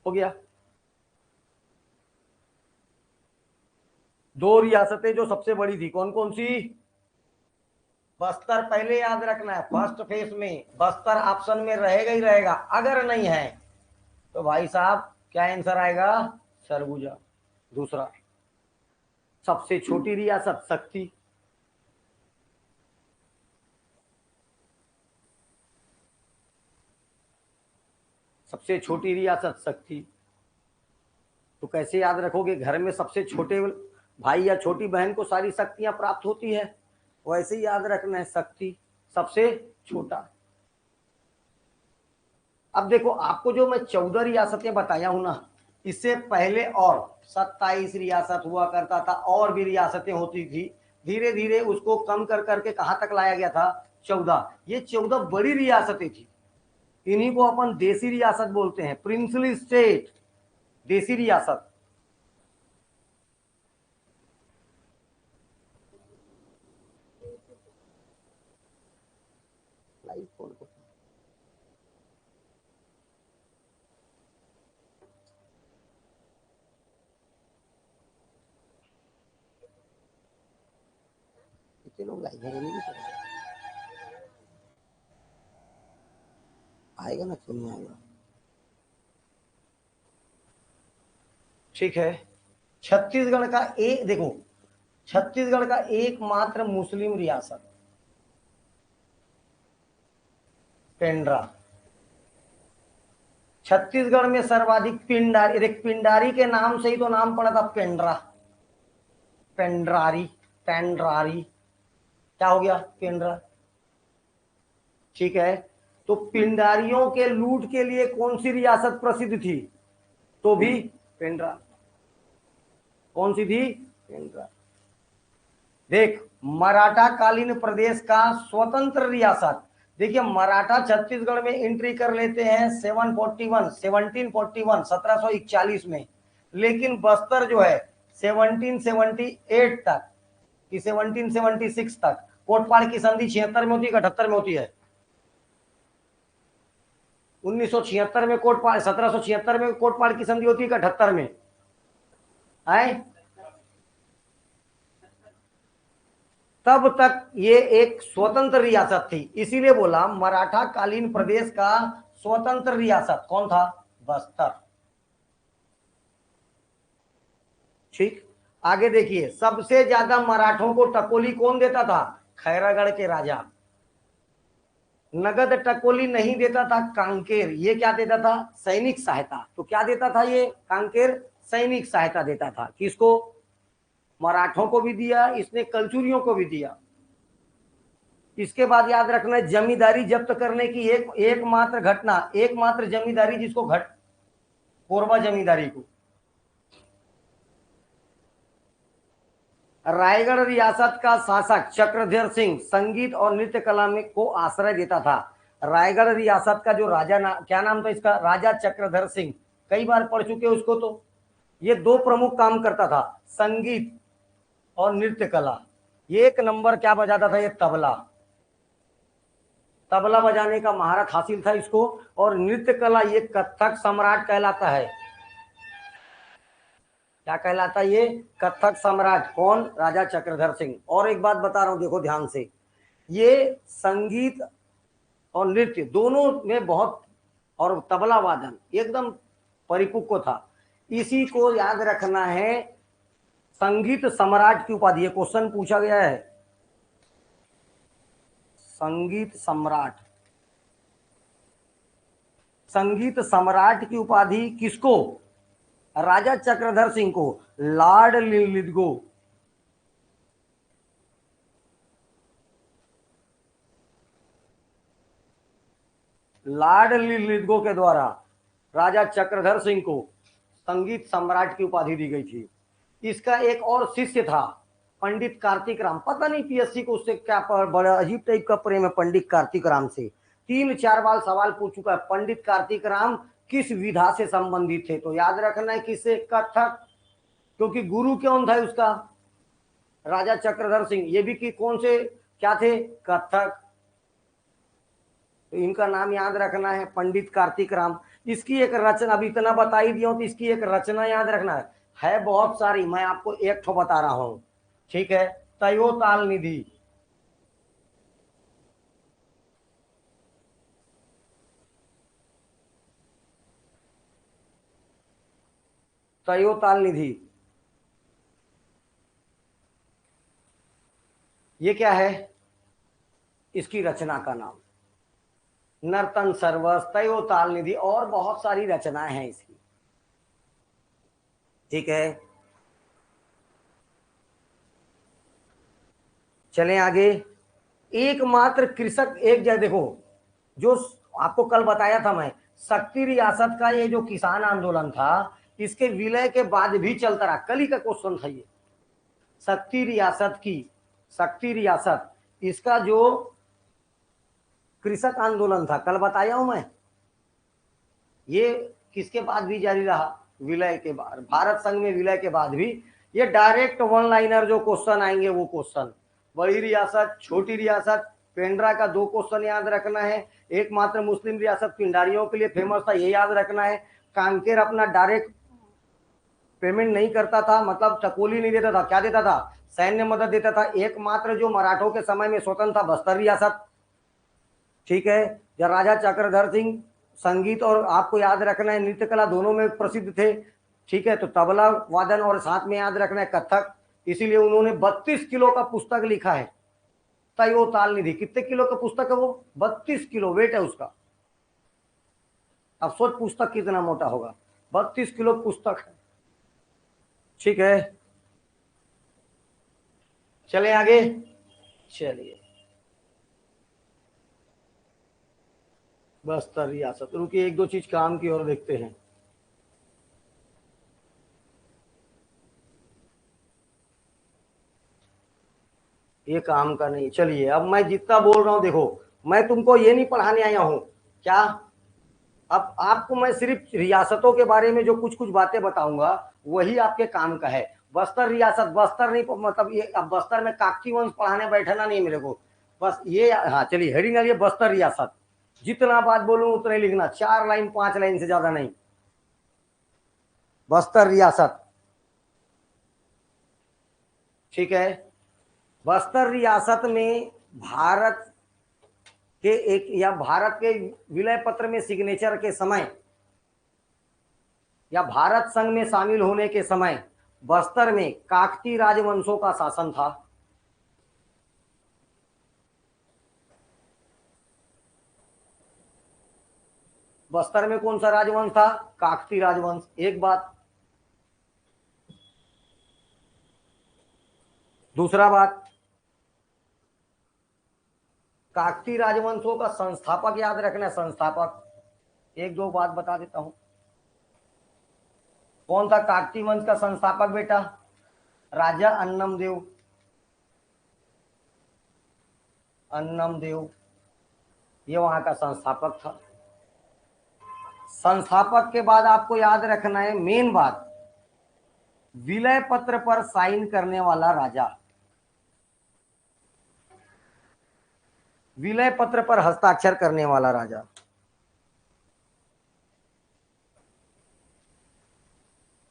हो गया। दो रियासतें जो सबसे बड़ी थी कौन कौन सी? बस्तर पहले याद रखना है, फर्स्ट फेज में बस्तर ऑप्शन में रहेगा ही रहेगा। अगर नहीं है तो भाई साहब क्या आंसर आएगा? सरगुजा। दूसरा सबसे छोटी रियासत शक्ति। सबसे छोटी रियासत शक्ति। तो कैसे याद रखोगे? घर में सबसे छोटे भाई या छोटी बहन को सारी शक्तियां प्राप्त होती है, वैसे ही याद रखना है, शक्ति सबसे छोटा। अब देखो आपको जो मैं 14 रियासतें बताया हूं ना, इससे पहले और 27 रियासत हुआ करता था, और भी रियासतें होती थी। धीरे धीरे उसको कम कर करके कहां तक लाया गया था? 14। ये 14 बड़ी रियासतें थी। इन्हीं को अपन देसी रियासत बोलते हैं, प्रिंसली स्टेट, देसी रियासत। कितने लोग लाइव हैं? नहीं आएगा ना, क्यों नहीं आएगा? ठीक है। छत्तीसगढ़ का एक देखो, छत्तीसगढ़ का एकमात्र मुस्लिम रियासत पेंड्रा। छत्तीसगढ़ में सर्वाधिक पिंडारी, देख पिंडारी के नाम से ही तो नाम पड़ा था पेंड्रा, पेंड्रारी, पेंड्रारी, क्या हो गया? पेंड्रा। ठीक है। तो पिंडारियों के लूट के लिए कौन सी रियासत प्रसिद्ध थी? तो भी पेंड्रा। कौन सी थी? पेंड्रा। देख मराठा कालीन प्रदेश का स्वतंत्र रियासत, देखिए मराठा छत्तीसगढ़ में एंट्री कर लेते हैं 1741 में, लेकिन बस्तर जो है 1778 तक कि 1776 तक। कोटपाड़ की संधि 76 में होती है, 78 में होती है? 1976 में कोटपाड़, 1776 में कोटपाड़ की संधि होती है, 78 में आए? तब तक ये एक स्वतंत्र रियासत थी, इसीलिए बोला मराठा कालीन प्रदेश का स्वतंत्र रियासत कौन था? बस्तर। ठीक। आगे देखिए, सबसे ज्यादा मराठों को टकोली कौन देता था? खैरागढ़ के राजा। नगद टकोली नहीं देता था कांकेर, ये क्या देता था? सैनिक सहायता। तो क्या देता था ये कांकेर? सैनिक सहायता देता था। किसको? मराठों को भी दिया इसने, कलचुरियों को भी दिया। इसके बाद याद रखना है, जमींदारी जब्त करने की एकमात्र घटना, एकमात्र जमींदारी जिसको कोरबा जमींदारी को। रायगढ़ रियासत का शासक चक्रधर सिंह संगीत और नृत्य कला में को आश्रय देता था। रायगढ़ रियासत का जो राजा क्या नाम था इसका? राजा चक्रधर सिंह। कई बार पढ़ चुके उसको। तो ये दो प्रमुख काम करता था, संगीत और नृत्य कला। एक नंबर क्या बजाता था? ये तबला, तबला बजाने का महारत हासिल था इसको। और नृत्य कला ये कथक सम्राट कहलाता है। क्या कहलाता है ये? कथक सम्राट। कौन? राजा चक्रधर सिंह। और एक बात बता रहा हूं, देखो ध्यान से, ये संगीत और नृत्य दोनों में बहुत, और तबला वादन एकदम परिपक्व था। इसी को याद रखना है, संगीत सम्राट की उपाधि। ये क्वेश्चन पूछा गया है, संगीत सम्राट। संगीत सम्राट की उपाधि किसको? राजा चक्रधर सिंह को। लॉर्ड लिलिथगो, लॉर्ड लिलिथगो के द्वारा राजा चक्रधर सिंह को संगीत सम्राट की उपाधि दी गई थी। इसका एक और शिष्य था, पंडित कार्तिक राम। पता नहीं पीएससी को उससे क्या बड़ा अजीब टाइप का प्रेम है पंडित कार्तिक राम से। 3-4 बार सवाल पूछ चुका है, पंडित कार्तिक राम किस विधा से संबंधित थे, तो याद रखना है किससे, कथक, क्योंकि गुरु कौन था उसका, राजा चक्रधर सिंह, ये भी कि कौन से क्या थे, कथक, तो इनका नाम याद रखना है पंडित कार्तिक राम। इसकी एक रचना, अब इतना बता ही दिया हूं तो इसकी एक रचना याद रखना है बहुत सारी, मैं आपको एक ठो बता रहा हूं, ठीक है। तयोताल निधि, तयोताल निधि, ये क्या है, इसकी रचना का नाम, नर्तन सर्वस, तयोताल निधि, और बहुत सारी रचनाएं हैं इसकी, ठीक है। चलें आगे। एकमात्र कृषक, एक जगह देखो, जो आपको कल बताया था मैं, शक्ति रियासत का ये जो किसान आंदोलन था, इसके विलय के बाद भी चलता रहा, कल ही का क्वेश्चन था ये, शक्ति रियासत की, शक्ति रियासत, इसका जो कृषक आंदोलन था, कल बताया हूं मैं, ये किसके बाद भी जारी रहा, विलय के बाद, भारत संघ में विलय के बाद भी। ये डायरेक्ट वन लाइनर जो क्वेश्चन आएंगे वो क्वेश्चन, बड़ी रियासत छोटी रियासत, पेंड्रा का 2 क्वेश्चन याद रखना है, एकमात्र मुस्लिम रियासत पिंडारियों के लिए फेमस था, ये याद रखना है। कांकेर अपना डायरेक्ट पेमेंट नहीं करता था, मतलब टकोली नहीं देता था, क्या देता था, सैन्य मदद देता था। एकमात्र जो मराठों के समय में स्वतंत्र था, बस्तर रियासत, ठीक है। जब राजा चक्रधर सिंह संगीत और आपको याद रखना है नृत्य कला दोनों में प्रसिद्ध थे, ठीक है, तो तबला वादन और साथ में याद रखना है कथक, इसीलिए उन्होंने 32 किलो का पुस्तक लिखा है, तयो ताल निधि। कितने किलो का पुस्तक है वो, 32 किलो वेट है उसका, अब सोच पुस्तक कितना मोटा होगा, 32 किलो पुस्तक है, ठीक है। चले आगे, चलिए, बस्तर रियासत, रुकिए 1-2 चीज काम की और देखते हैं। ये काम का नहीं, चलिए अब मैं जितना बोल रहा हूं देखो, मैं तुमको ये नहीं पढ़ाने आया हूं क्या, अब आपको मैं सिर्फ रियासतों के बारे में जो कुछ कुछ बातें बताऊंगा वही आपके काम का है। बस्तर रियासत, बस्तर नहीं, मतलब ये अब बस्तर में काकती वंश पढ़ाने बैठना नहीं मेरे को, बस ये, हाँ चलिए हेडिंग डालिए बस्तर रियासत, जितना बात बोलूं उतना ही लिखना, 4 लाइन 5 लाइन से ज्यादा नहीं, बस्तर रियासत, ठीक है। बस्तर रियासत में भारत के एक, या भारत के विलय पत्र में सिग्नेचर के समय, या भारत संघ में शामिल होने के समय बस्तर में काकती राजवंशों का शासन था। बस्तर में कौन सा राजवंश था, काकती राजवंश, एक बात। दूसरा बात, काकती राजवंशों का संस्थापक याद रखना, संस्थापक 1-2 बात बता देता हूं, कौन था काकती वंश का संस्थापक बेटा, राजा अन्नम देव, अन्नम देव, ये वहां का संस्थापक था। संस्थापक के बाद आपको याद रखना है मेन बात, विलय पत्र पर साइन करने वाला राजा, विलय पत्र पर हस्ताक्षर करने वाला राजा,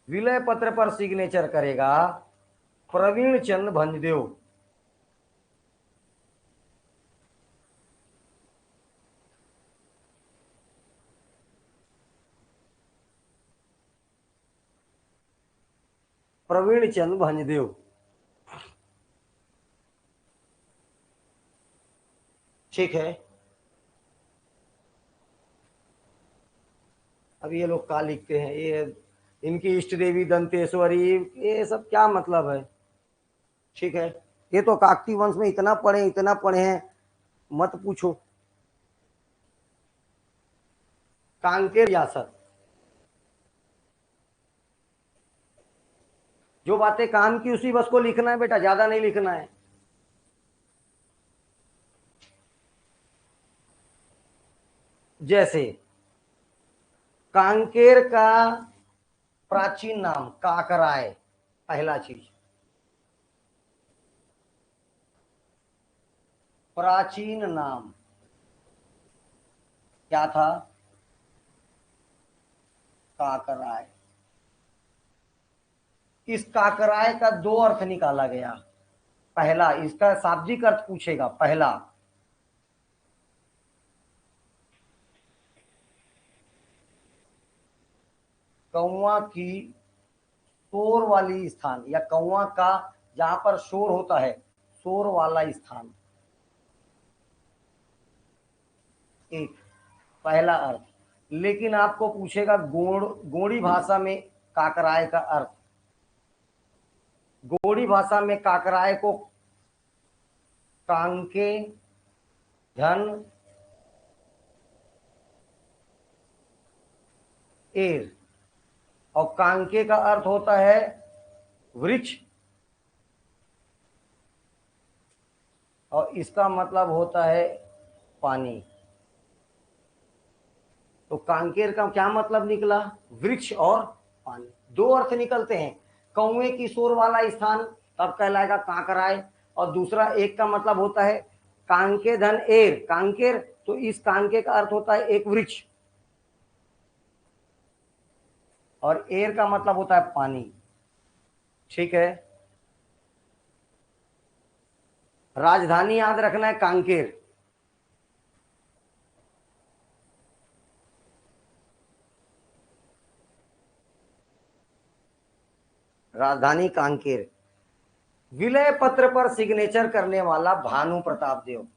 विलय पत्र पर सिग्नेचर करेगा प्रवीण चंद्र भंजदेव, प्रवीण चंद्र भंजदेव, ठीक है। अब ये लोग क्या लिखते हैं, ये इनकी इष्ट देवी दंतेश्वरी, ये सब क्या मतलब है, ठीक है। ये तो काकती वंश में इतना पढ़े हैं, मत पूछो। कांकेर रियासत, जो बातें काम की उसी बस को लिखना है बेटा, ज्यादा नहीं लिखना है। जैसे कांकेर का प्राचीन नाम काकराय, पहला चीज। प्राचीन नाम क्या था? काकराय। इस काकराय का दो अर्थ निकाला गया। पहला, इसका शाब्दिक अर्थ पूछेगा। पहला, कौवा की शोर वाली स्थान, या कौवा का जहां पर शोर होता है, शोर वाला स्थान, एक पहला अर्थ। लेकिन आपको पूछेगा गोंडी भाषा में काकराय का अर्थ। गोंडी भाषा में काकराय को कांके धन एर, और कांके का अर्थ होता है वृक्ष, और इसका मतलब होता है पानी। तो कांकेर का क्या मतलब निकला? वृक्ष और पानी। दो अर्थ निकलते हैं। कौवे की शोर वाला स्थान तब कहलाएगा काकराय, और दूसरा एक का मतलब होता है कांके धन एर, कांकेर, तो इस कांके का अर्थ होता है एक वृक्ष, और एर का मतलब होता है पानी। ठीक है, राजधानी याद रखना है कांकेर। राजधानी कांकेर। विलय पत्र पर सिग्नेचर करने वाला भानु प्रताप देव।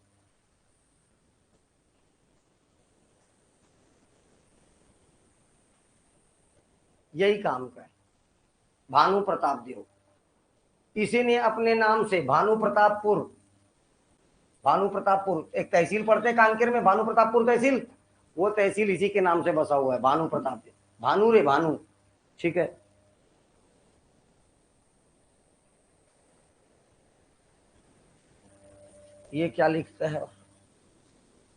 यही काम का है, भानु प्रताप देव। इसी ने अपने नाम से भानु प्रतापपुर एक तहसील पड़ते हैं कांकेर में, भानु प्रतापपुर तहसील, वो तहसील इसी के नाम से बसा हुआ है, भानु प्रताप देव। भानु रे भानु। ठीक है, ये क्या लिखता है?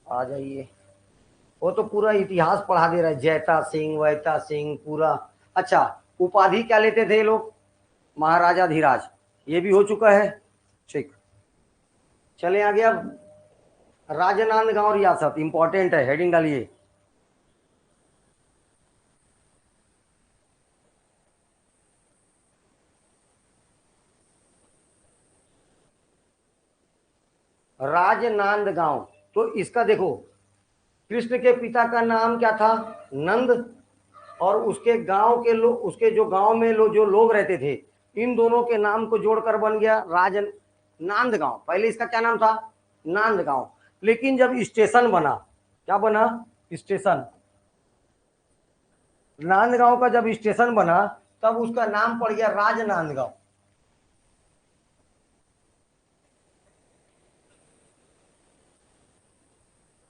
आ जाइए, वो तो पूरा इतिहास पढ़ा दे रहा है, जैता सिंह, वैता सिंह, पूरा। अच्छा, उपाधि क्या लेते थे ये लोग? महाराजा धीराज, ये भी हो चुका है। ठीक, चले आगे। अब राजनांदगांव रियासत इंपॉर्टेंट है, हेडिंग डालिए। राजनांदगांव, तो इसका देखो, कृष्ण के पिता का नाम क्या था? नंद, और उसके गांव के लोग, उसके जो गांव में जो लोग रहते थे, इन दोनों के नाम को जोड़कर बन गया नांदगांव। पहले इसका क्या नाम था? नांदगांव। लेकिन जब स्टेशन बना, क्या बना? स्टेशन। नांदगांव का जब स्टेशन बना, तब उसका नाम पड़ गया राजनांदगांव।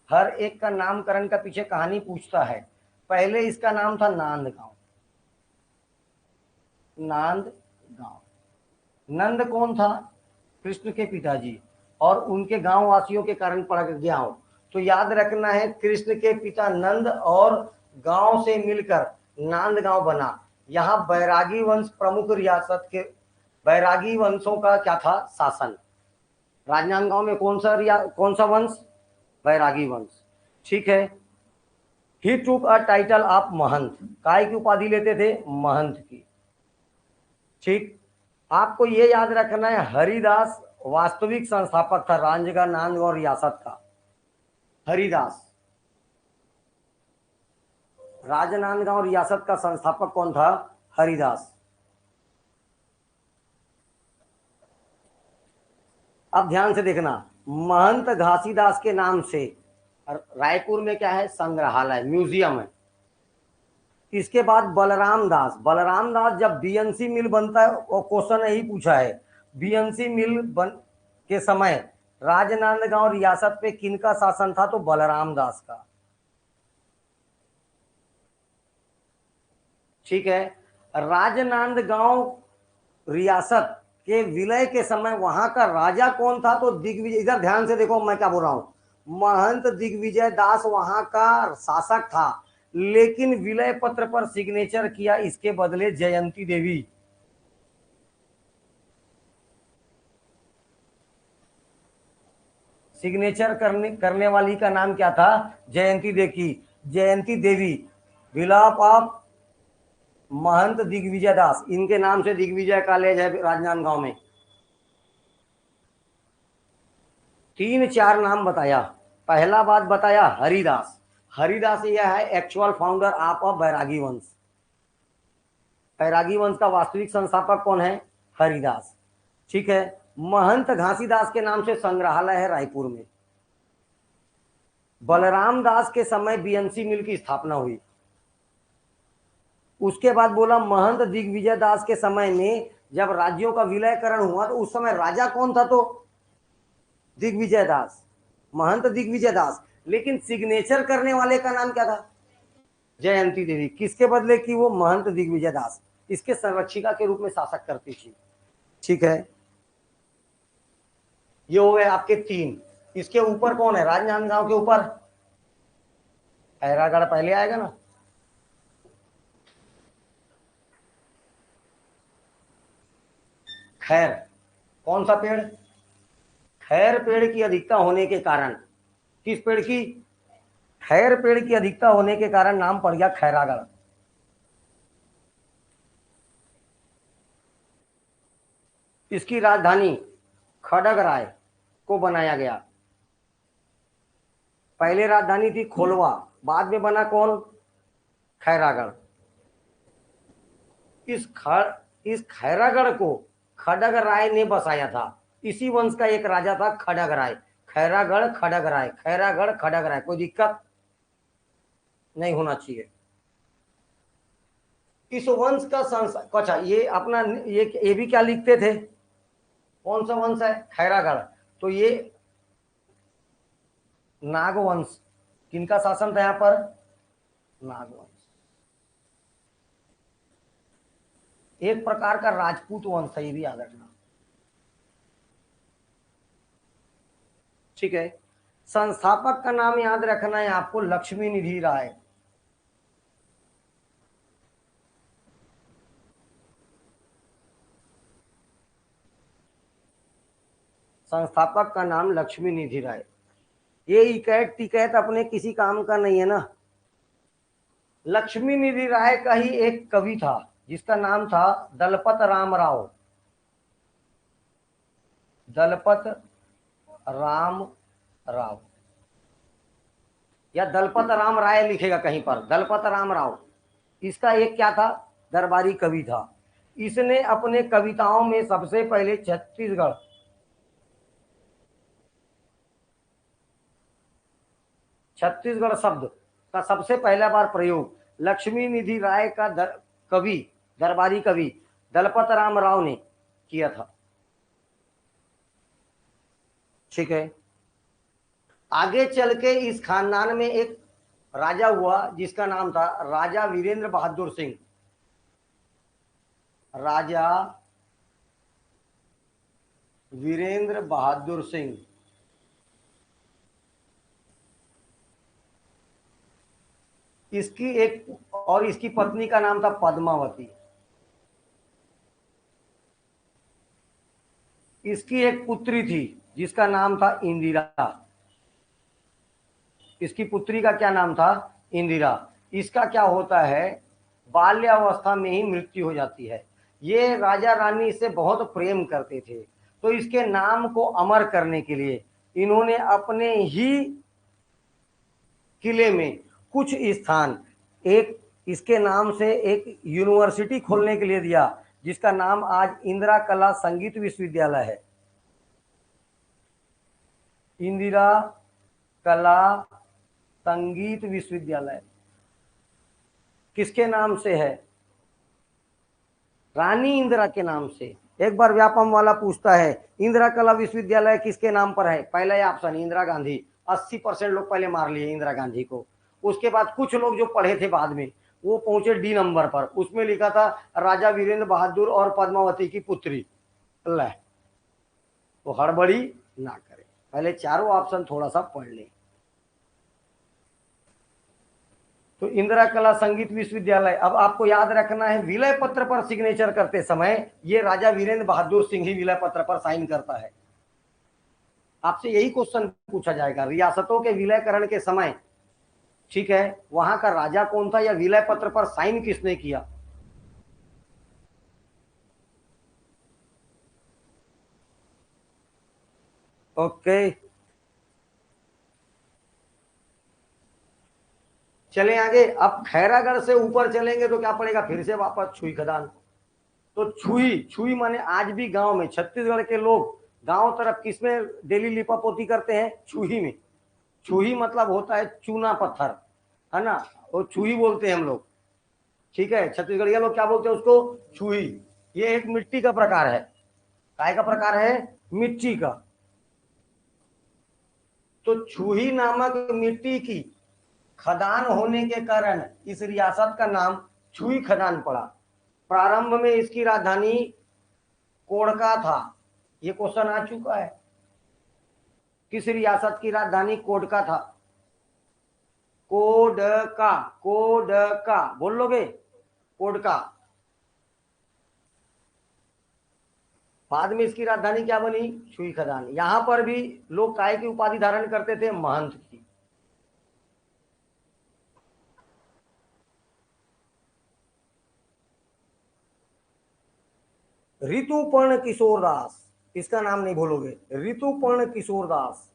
हर एक का नामकरण का पीछे कहानी पूछता है। पहले इसका नाम था नांदगांव। नांदगांव। नंद कौन था? कृष्ण के पिताजी, और उनके गांव वासियों के कारण पड़ गया हो। तो याद रखना है, कृष्ण के पिता नंद और गांव से मिलकर नांदगांव बना। यहाँ बैरागी वंश प्रमुख रियासत के, बैरागी वंशों का क्या था? शासन। राजनांदगांव में कौन सा वंश? बैरागी वंश। ठीक है। ही टूक अ टाइटल ऑफ महंत, काय की उपाधि लेते थे? महंत की। ठीक, आपको ये याद रखना है, हरिदास वास्तविक संस्थापक था राजनांदगांव रियासत का। हरिदास, राजनांदगांव रियासत का संस्थापक कौन था? हरिदास। अब ध्यान से देखना, महंत घासीदास के नाम से रायपुर में क्या है? संग्रहालय, म्यूजियम है। इसके बाद बलराम दास जब बीएनसी मिल बनता है, वो क्वेश्चन यही पूछा है, बीएनसी मिल बन के समय राजनांदगांव रियासत पे किनका शासन था? तो बलराम दास का। ठीक है। राजनांदगांव रियासत के विलय के समय वहां का राजा कौन था? तो दिग्विजय। इधर ध्यान से देखो मैं क्या बोल रहा हूं, महंत दिग्विजय दास वहां का शासक था, लेकिन विलय पत्र पर सिग्नेचर किया इसके बदले जयंती देवी। सिग्नेचर करने वाली का नाम क्या था? जयंती देवी। विलाप ऑफ महंत दिग्विजय दास, इनके नाम से दिग्विजय कॉलेज है राजनांदगांव में। 3-4 नाम बताया। पहला बात बताया हरिदास। हरिदास यह है एक्चुअल फाउंडर ऑफ बैरागी वंश। बैरागी वंश का वास्तविक संस्थापक कौन है? हरिदास। ठीक है। महंत घासीदास के नाम से संग्रहालय है रायपुर में। बलराम दास के समय बीएमसी मिल की स्थापना हुई। उसके बाद बोला महंत दिग्विजय दास के समय में जब राज्यों का विलयकरण हुआ तो उस समय राजा कौन था? तो दिग्विजय दास, महंत दिग्विजय दास। लेकिन सिग्नेचर करने वाले का नाम क्या था? जयंती देवी। किसके बदले की? वो महंत दिग्विजय दास, इसके संरक्षिका के रूप में शासक करती थी। ठीक है, ये हो गए आपके 3। इसके ऊपर कौन है? राजनांदगांव के ऊपर खैरागढ़ पहले आएगा ना। खैर, कौन सा पेड़? खैर पेड़ की अधिकता होने के कारण, किस पेड़ की? खैर पेड़ की अधिकता होने के कारण नाम पड़ गया खैरागढ़। इसकी राजधानी खड़गराय को बनाया गया। पहले राजधानी थी खोलवा, बाद में बना कौन? खैरागढ़। इस खैरागढ़ को खड़गराय ने बसाया था। इसी वंश का एक राजा था खड़गराय। खैरागढ़ खड़गराय, खैरागढ़ खड़गराय, कोई दिक्कत नहीं होना चाहिए। इस वंश का अच्छा, ये अपना ये भी क्या लिखते थे? कौन सा वंश है? खैरागढ़। तो ये नागवंश, किनका शासन था यहां पर? नागवंश, एक प्रकार का राजपूत वंश है, ये भी याद रखना। ठीक है। संस्थापक का नाम याद रखना है आपको, लक्ष्मी निधि राय। संस्थापक का नाम लक्ष्मी निधि राय। ये इकैत टिकैत अपने किसी काम का नहीं है ना। लक्ष्मी निधि राय का ही एक कवि था जिसका नाम था दलपत राम राव। दलपत राम राव या दलपत राम राय लिखेगा कहीं पर, दलपत राम राव। इसका एक क्या था? दरबारी कवि था। इसने अपने कविताओं में सबसे पहले छत्तीसगढ़ शब्द का सबसे पहला बार प्रयोग लक्ष्मी निधि राय का कवि, दरबारी कवि दलपत राम राव ने किया था। ठीक है। आगे चल के इस खानदान में एक राजा हुआ जिसका नाम था राजा वीरेंद्र बहादुर सिंह। राजा वीरेंद्र बहादुर सिंह। इसकी एक और इसकी पत्नी का नाम था पद्मावती। इसकी एक पुत्री थी जिसका नाम था इंदिरा। इसकी पुत्री का क्या नाम था? इंदिरा। इसका क्या होता है? बाल्यावस्था में ही मृत्यु हो जाती है। ये राजा रानी इससे बहुत प्रेम करते थे, तो इसके नाम को अमर करने के लिए इन्होंने अपने ही किले में कुछ स्थान, एक इसके नाम से एक यूनिवर्सिटी खोलने के लिए दिया जिसका नाम आज इंदिरा कला संगीत विश्वविद्यालय है। इंदिरा कला संगीत विश्वविद्यालय किसके नाम से है? रानी इंदिरा के नाम से। एक बार व्यापम वाला पूछता है इंदिरा कला विश्वविद्यालय किसके नाम पर है? पहला ऑप्शन इंदिरा गांधी। 80% लोग पहले मार लिए इंदिरा गांधी को। उसके बाद कुछ लोग जो पढ़े थे बाद में वो पहुंचे डी नंबर पर, उसमें लिखा था राजा वीरेंद्र बहादुर और पद्मावती की पुत्री। अल्लाह, तो हड़बड़ी ना करें। पहले चारों ऑप्शन थोड़ा सा पढ़ लें। तो इंदिरा कला संगीत विश्वविद्यालय, अब आपको याद रखना है विलय पत्र पर सिग्नेचर करते समय ये राजा वीरेंद्र बहादुर सिंह ही विलय पत्र पर साइन करता है। आपसे यही क्वेश्चन पूछा जाएगा, रियासतों के विलयकरण के समय, ठीक है, वहां का राजा कौन था या विलय पत्र पर साइन किसने किया। ओके, चलें आगे। अब खैरागढ़ से ऊपर चलेंगे तो क्या पड़ेगा, फिर से वापस छुई खदान। तो छुई, छुई माने आज भी गांव में छत्तीसगढ़ के लोग गांव तरफ किसमें डेली लिपापोती करते हैं, छुही में। छुही मतलब होता है चूना पत्थर, है ना, वो छुही बोलते हैं हम लोग, ठीक है। छत्तीसगढ़िया लोग क्या बोलते हैं उसको, छुही। ये एक मिट्टी का प्रकार है, काय का प्रकार है, मिट्टी का। तो छुही नामक मिट्टी की खदान होने के कारण इस रियासत का नाम छुई खदान पड़ा। प्रारंभ में इसकी राजधानी कोड़का था, ये क्वेश्चन आ चुका है। किस रियासत की राजधानी कोडका था, कोडका, कोडका बोल लोगे, कोडका। बाद में इसकी राजधानी क्या बनी, छुई खदान। यहां पर भी लोग काय की उपाधि धारण करते थे, महंत की। ऋतुपर्ण किशोर दास, इसका नाम नहीं भूलोगे, ऋतुपर्ण किशोर दास।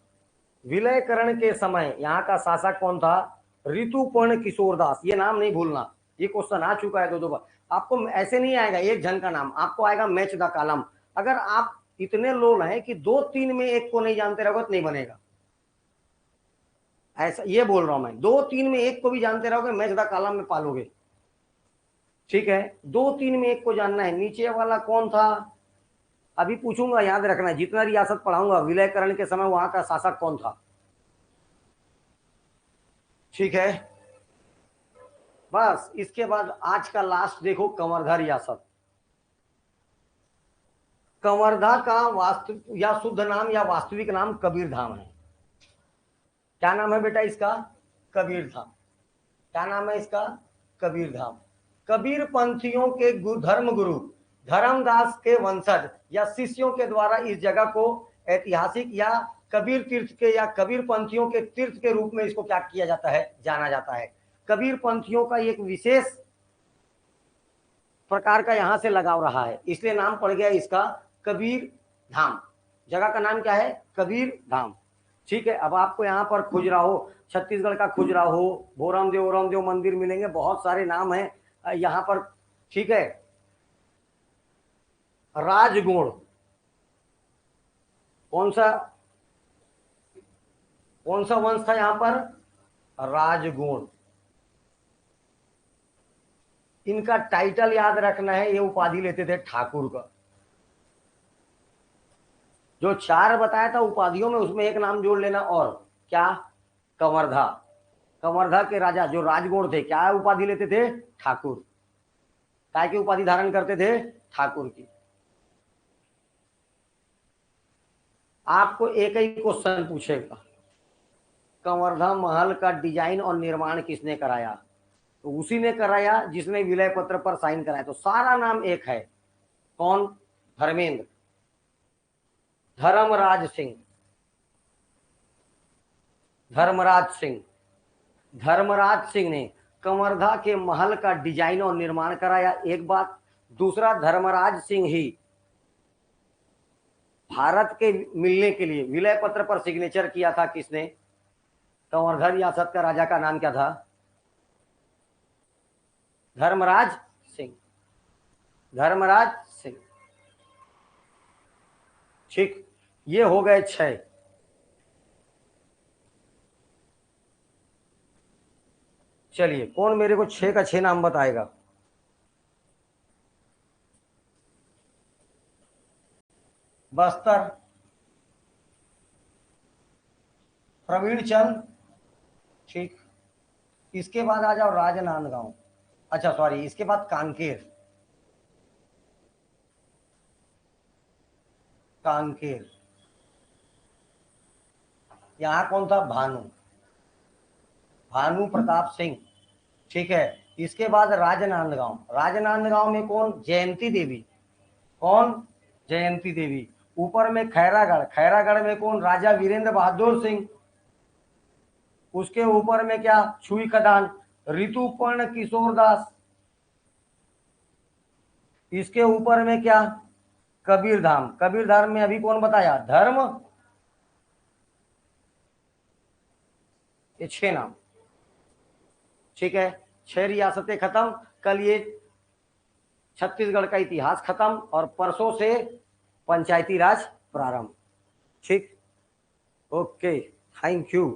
विलयकरण के समय यहाँ का शासक कौन था, ऋतुपर्ण किशोर दास। ये नाम नहीं भूलना, ये क्वेश्चन आ चुका है 2 बार। आपको ऐसे नहीं आएगा एक जन का नाम, आपको आएगा मैच द कॉलम। अगर आप इतने लोग हैं कि 2-3 में एक को नहीं जानते रहोगे तो नहीं बनेगा, ऐसा ये बोल रहा हूं मैं। 2-3 में एक को भी जानते रहोगे मैच द कॉलम में पालोगे, ठीक है। 2-3 में एक को जानना है। नीचे वाला कौन था, अभी पूछूंगा, याद रखना है, जितना रियासत पढ़ाऊंगा विलयकरण के समय वहां का शासक कौन था, ठीक है। बस इसके बाद आज का लास्ट देखो, कंवर्धा रियासत। कंवर्धा का वास्तु या शुद्ध नाम या वास्तविक नाम कबीर धाम है। क्या नाम है बेटा इसका, कबीर धाम। क्या नाम है इसका, कबीर धाम। कबीर पंथियों के धर्म गुरु धर्मदास के वंशज या शिष्यों के द्वारा इस जगह को ऐतिहासिक या कबीर तीर्थ के या कबीर पंथियों के तीर्थ के रूप में इसको क्या किया जाता है, जाना जाता है। कबीर पंथियों का एक विशेष प्रकार का यहां से लगाव रहा है, इसलिए नाम पड़ गया इसका कबीर धाम। जगह का नाम क्या है, कबीर धाम, ठीक है। अब आपको यहाँ पर खुजराहो, छत्तीसगढ़ का खुजराहो, भोरमदेव देव मंदिर मिलेंगे, बहुत सारे नाम हैं यहाँ पर, ठीक है। राजगुण, कौन सा, कौन सा वंश था यहाँ पर, राजगुण। इनका टाइटल याद रखना है, ये उपाधि लेते थे ठाकुर का। जो 4 बताया था उपाधियों में, उसमें एक नाम जोड़ लेना, और क्या, कंवर्धा। कंवर्धा के राजा जो राजगुण थे क्या उपाधि लेते थे, ठाकुर। काय की उपाधि धारण करते थे, ठाकुर की। आपको एक ही क्वेश्चन पूछेगा, कंवर्धा महल का डिजाइन और निर्माण किसने कराया, तो उसी ने कराया जिसने विलय पत्र पर साइन कराया। तो सारा नाम एक है, कौन, धर्मेंद्र, धर्मराज सिंह, धर्मराज सिंह। धर्मराज सिंह ने कंवर्धा के महल का डिजाइन और निर्माण कराया, एक बात। दूसरा, धर्मराज सिंह ही भारत के मिलने के लिए विलय पत्र पर सिग्नेचर किया था, किसने, कंवर्धा रियासत का राजा का नाम क्या था, धर्मराज सिंह, धर्मराज सिंह, ठीक। ये हो गए 6। चलिए, कौन मेरे को 6 का 6 नाम बताएगा। बस्तर, प्रवीण चंद, ठीक। इसके बाद आ जाओ राजनांदगांव, अच्छा सॉरी, इसके बाद कांकेर, कांकेर, यहाँ कौन था? भानु, भानु प्रताप सिंह। ठीक है, इसके बाद राजनांदगांव, राजनांदगांव में कौन? जयंती देवी। कौन? जयंती देवी। ऊपर में खैरागढ़, खैरागढ़ में कौन? राजा वीरेंद्र बहादुर सिंह। उसके ऊपर में क्या? छुई खदान, ऋतुपर्ण किशोर दास। इसके ऊपर में क्या? कबीरधाम, कबीरधाम में अभी कौन बताया? धर्म। ये 6 नाम। ठीक है, 6 रियासतें खत्म। कल ये छत्तीसगढ़ का इतिहास खत्म और परसों से पंचायती राज प्रारंभ। ठीक, ओके, थैंक यू।